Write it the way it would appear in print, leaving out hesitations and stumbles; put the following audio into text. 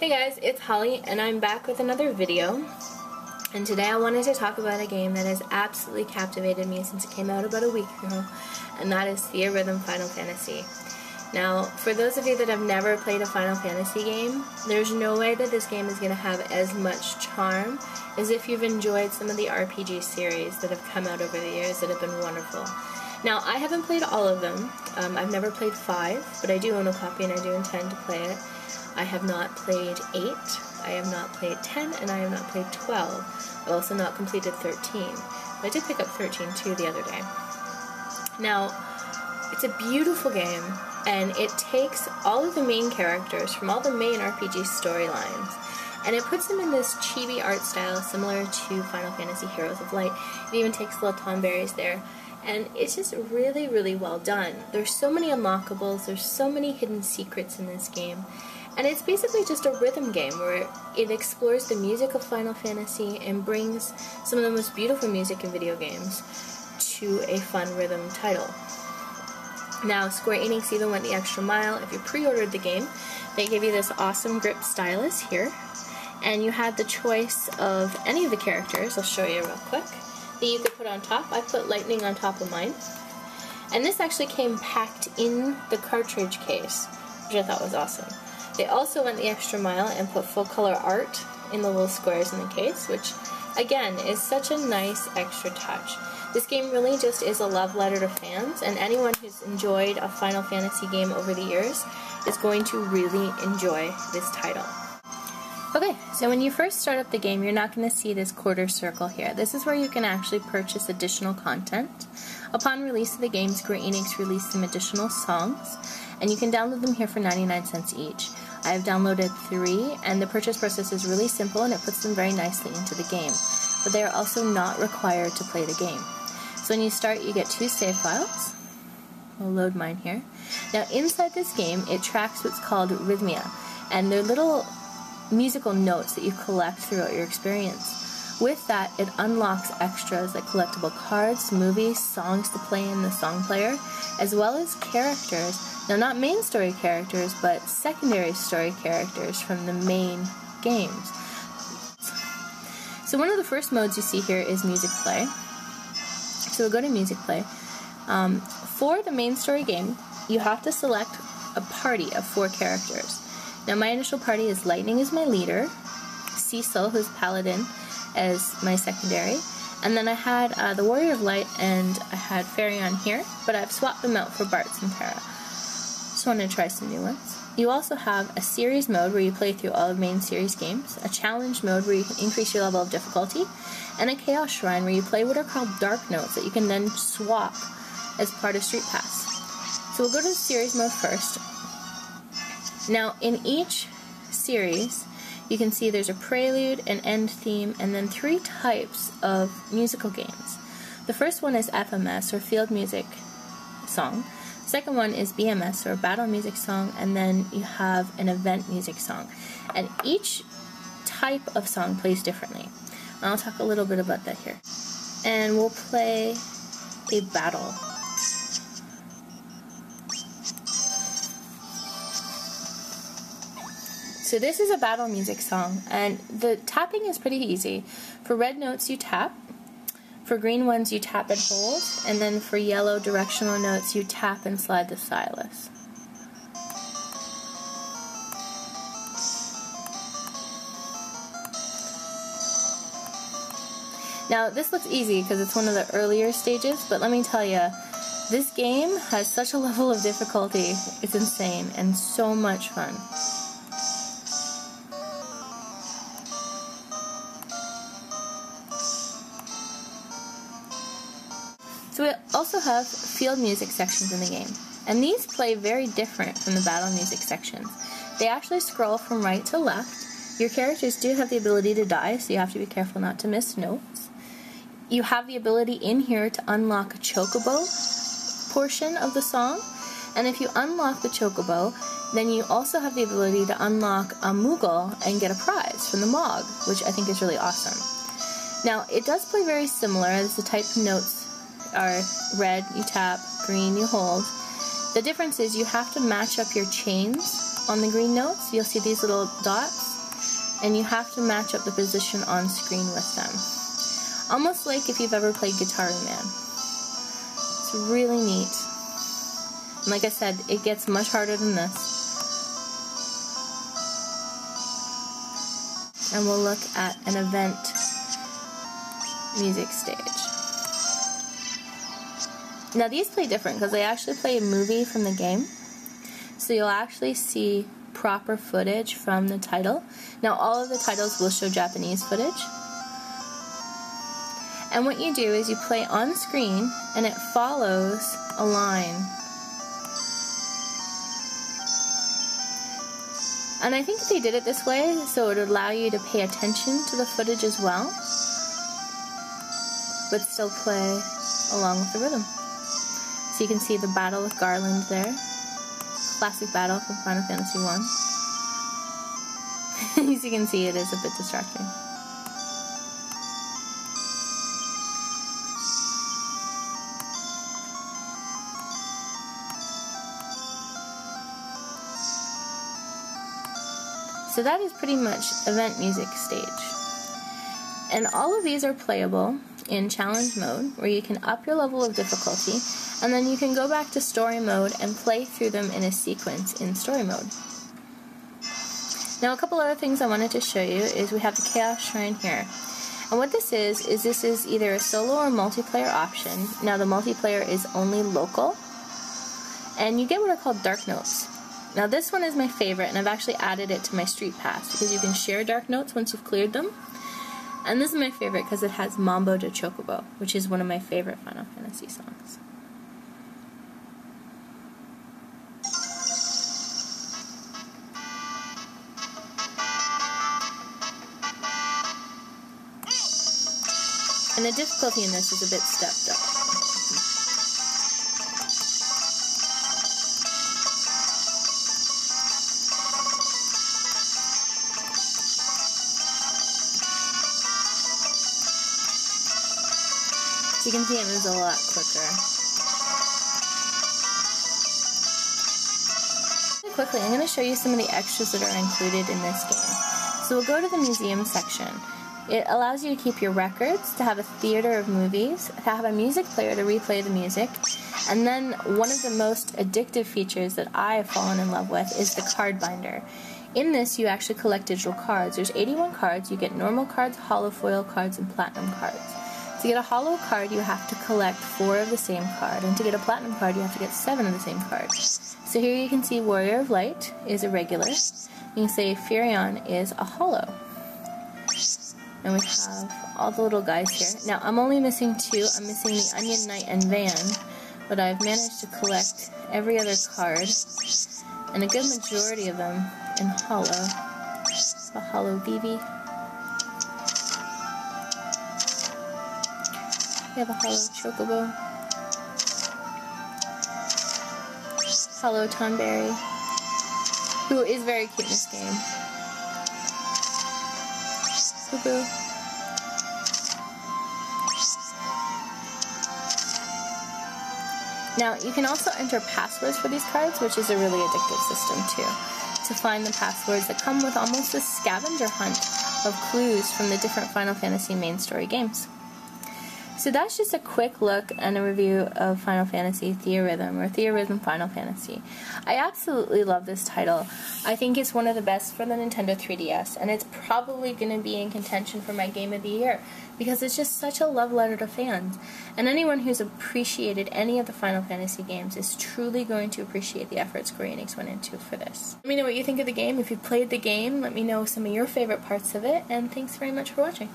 Hey guys, it's Holly and I'm back with another video, and today I wanted to talk about a game that has absolutely captivated me since it came out about a week ago, and that is Theatrhythm Final Fantasy. Now, for those of you that have never played a Final Fantasy game, there's no way that this game is going to have as much charm as if you've enjoyed some of the RPG series that have come out over the years that have been wonderful. Now, I haven't played all of them. I've never played 5, but I do own a copy and I do intend to play it. I have not played 8, I have not played 10, and I have not played 12. I've also not completed 13. But I did pick up 13 too the other day. Now, it's a beautiful game, and it takes all of the main characters from all the main RPG storylines, and it puts them in this chibi art style similar to Final Fantasy Heroes of Light. It even takes little tomberries there. And it's just really, really well done. There's so many unlockables, there's so many hidden secrets in this game. And it's basically just a rhythm game where it explores the music of Final Fantasy and brings some of the most beautiful music in video games to a fun rhythm title. Now, Square Enix even went the extra mile. If you pre-ordered the game, they give you this awesome grip stylus here. And you had the choice of any of the characters, I'll show you real quick, that you could put on top. I put Lightning on top of mine. And this actually came packed in the cartridge case, which I thought was awesome. They also went the extra mile and put full color art in the little squares in the case, which again is such a nice extra touch. This game really just is a love letter to fans, and anyone who's enjoyed a Final Fantasy game over the years is going to really enjoy this title. Okay, so when you first start up the game, you're not going to see this quarter circle here. This is where you can actually purchase additional content. Upon release of the game, Square Enix released some additional songs, and you can download them here for 99 cents each. I have downloaded 3, and the purchase process is really simple, and it puts them very nicely into the game. But they are also not required to play the game. So when you start, you get 2 save files. I'll load mine here. Now inside this game, it tracks what's called rhythmia, and they're little musical notes that you collect throughout your experience. With that, it unlocks extras like collectible cards, movies, songs to play in the song player, as well as characters. Now, not main story characters, but secondary story characters from the main games. So one of the first modes you see here is music play. So we'll go to music play. For the main story game, you have to select a party of 4 characters. Now, my initial party is Lightning as my leader, Cecil, who's Paladin, as my secondary, and then I had the Warrior of Light and I had Farion here, but I've swapped them out for Bartz and Terra. Just wanted to try some new ones. You also have a series mode where you play through all of main series games, a challenge mode where you can increase your level of difficulty, and a chaos shrine where you play what are called dark notes that you can then swap as part of Street Pass. So we'll go to the series mode first. Now, in each series, you can see there's a prelude, an end theme, and then 3 types of musical games. The first one is FMS, or Field Music Song. The second one is BMS, or Battle Music Song, and then you have an Event Music Song. And each type of song plays differently. And I'll talk a little bit about that here. And we'll play a battle. So this is a battle music song, and the tapping is pretty easy. For red notes you tap, for green ones you tap and hold, and then for yellow directional notes you tap and slide the stylus. Now this looks easy because it's one of the earlier stages, but let me tell you, this game has such a level of difficulty, it's insane and so much fun. So we also have field music sections in the game, and these play very different from the battle music sections. They actually scroll from right to left. Your characters do have the ability to die, so you have to be careful not to miss notes. You have the ability in here to unlock a chocobo portion of the song, and if you unlock the chocobo, then you also have the ability to unlock a Moogle and get a prize from the Mog, which I think is really awesome. Now, it does play very similar as the type of notes are red, you tap, green, you hold. The difference is you have to match up your chains on the green notes, you'll see these little dots, and you have to match up the position on screen with them. Almost like if you've ever played Guitar Man. It's really neat. And like I said, it gets much harder than this. And we'll look at an event music stage. Now these play different because they actually play a movie from the game. So you'll actually see proper footage from the title. Now all of the titles will show Japanese footage. And what you do is you play on screen and it follows a line. And I think they did it this way so it would allow you to pay attention to the footage as well, but still play along with the rhythm. So you can see the battle with Garland there. Classic battle from Final Fantasy I. As you can see, it is a bit distracting. So that is pretty much event music stage. And all of these are playable in challenge mode, where you can up your level of difficulty, and then you can go back to story mode and play through them in a sequence in story mode. Now a couple other things I wanted to show you is we have the Chaos Shrine here. And what this is either a solo or multiplayer option. Now the multiplayer is only local, and you get what are called dark notes. Now this one is my favorite, and I've actually added it to my Street Pass because you can share dark notes once you've cleared them. And this is my favorite because it has Mambo de Chocobo, which is one of my favorite Final Fantasy songs. And the difficulty in this is a bit stepped up. So you can see it moves a lot quicker. Really quickly, I'm going to show you some of the extras that are included in this game. So we'll go to the museum section. It allows you to keep your records, to have a theater of movies, to have a music player to replay the music, and then one of the most addictive features that I have fallen in love with is the card binder. In this, you actually collect digital cards. There's 81 cards. You get normal cards, hollow foil cards, and platinum cards. To get a hollow card, you have to collect 4 of the same card, and to get a platinum card, you have to get 7 of the same card. So here you can see Warrior of Light is a regular. You can say Furion is a hollow. And we have all the little guys here. Now, I'm only missing 2. I'm missing the Onion Knight and Van, but I've managed to collect every other card, and a good majority of them in hollow. A hollow Vivi. We have a hollow Chocobo. Hollow Tonberry, who is very cute in this game. Boo-boo. Now, you can also enter passwords for these cards, which is a really addictive system too, to find the passwords that come with almost a scavenger hunt of clues from the different Final Fantasy main story games. So that's just a quick look and a review of Final Fantasy Theatrhythm, or Theatrhythm Final Fantasy. I absolutely love this title. I think it's one of the best for the Nintendo 3DS, and it's probably going to be in contention for my Game of the Year, because it's just such a love letter to fans. And anyone who's appreciated any of the Final Fantasy games is truly going to appreciate the effort Square Enix went into for this. Let me know what you think of the game. If you played the game, let me know some of your favorite parts of it, and thanks very much for watching.